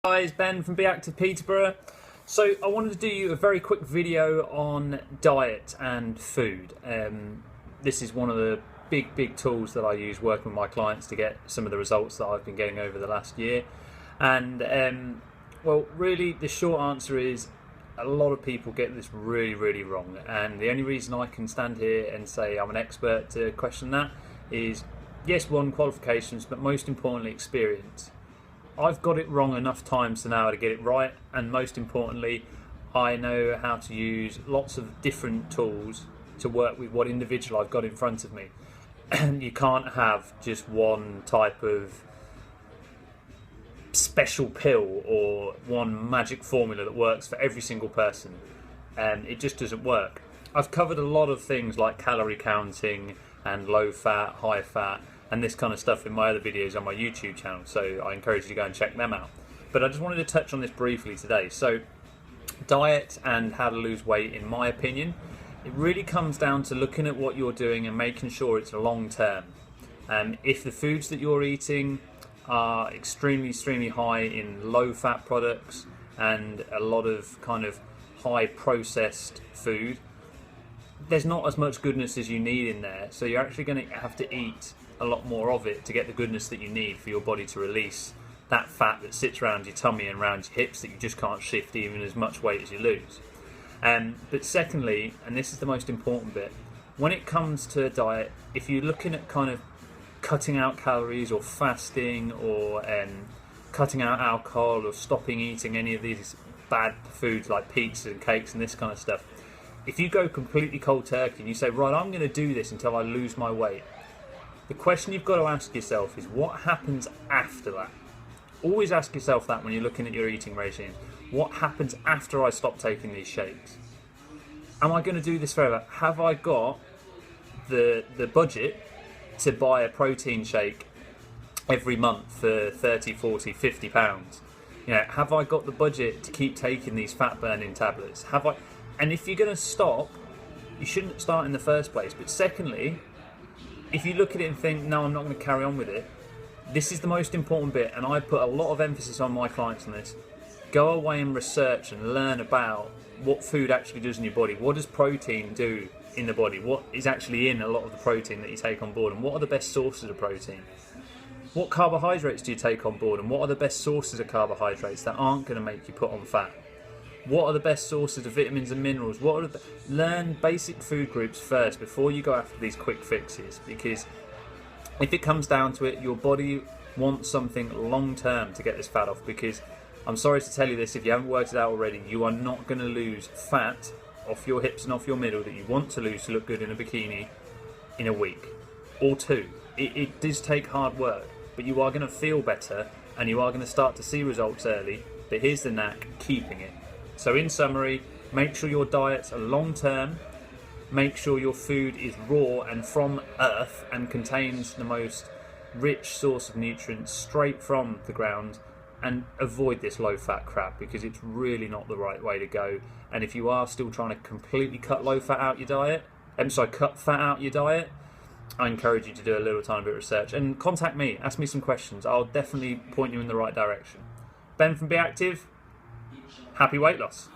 Guys, Ben from Be Active Peterborough. So I wanted to do you a very quick video on diet and food. This is one of the big tools that I use working with my clients to get some of the results that I've been getting over the last year. And well, really the short answer is a lot of people get this really wrong, and the only reason I can stand here and say I'm an expert to question that is, yes, one, qualifications, but most importantly experience. I've got it wrong enough times to now to get it right, and most importantly, I know how to use lots of different tools to work with what individual I've got in front of me. And you can't have just one type of special pill or one magic formula that works for every single person, and it just doesn't work. I've covered a lot of things like calorie counting and low fat, high fat, and this kind of stuff in my other videos on my YouTube channel, so I encourage you to go and check them out. But I just wanted to touch on this briefly today. So diet and how to lose weight, in my opinion, it really comes down to looking at what you're doing and making sure it's long term. If the foods that you're eating are extremely high in low fat products and a lot of kind of high processed food, there's not as much goodness as you need in there, so you're actually going to have to eat a lot more of it to get the goodness that you need for your body to release that fat that sits around your tummy and around your hips that you just can't shift even as much weight as you lose. But secondly, and this is the most important bit, when it comes to diet, if you're looking at kind of cutting out calories or fasting or cutting out alcohol or stopping eating any of these bad foods like pizzas and cakes and this kind of stuff, if you go completely cold turkey and you say, right, I'm going to do this until I lose my weight, the question you've got to ask yourself is, what happens after that? Always ask yourself that when you're looking at your eating regime. What happens after I stop taking these shakes? Am I going to do this forever? Have I got the budget to buy a protein shake every month for 30, 40, 50 pounds? You know, have I got the budget to keep taking these fat burning tablets? And if you're going to stop, you shouldn't start in the first place. But secondly, if you look at it and think, no, I'm not going to carry on with it, this is the most important bit, and I put a lot of emphasis on my clients on this. Go away and research and learn about what food actually does in your body. What does protein do in the body? What is actually in a lot of the protein that you take on board, and what are the best sources of protein? What carbohydrates do you take on board, and what are the best sources of carbohydrates that aren't going to make you put on fat? What are the best sources of vitamins and minerals? Learn basic food groups first before you go after these quick fixes, because if it comes down to it, your body wants something long term to get this fat off. Because I'm sorry to tell you this, if you haven't worked it out already, you are not going to lose fat off your hips and off your middle that you want to lose to look good in a bikini in a week or two. It does take hard work, but you are going to feel better and you are going to start to see results early. But here's the knack: keeping it. So in summary, make sure your diets are long term, make sure your food is raw and from earth and contains the most rich source of nutrients straight from the ground, and avoid this low fat crap, because it's really not the right way to go. And if you are still trying to completely cut fat out your diet, I encourage you to do a little tiny bit of research and contact me, ask me some questions. I'll definitely point you in the right direction. Ben from Be Active. Happy weight loss.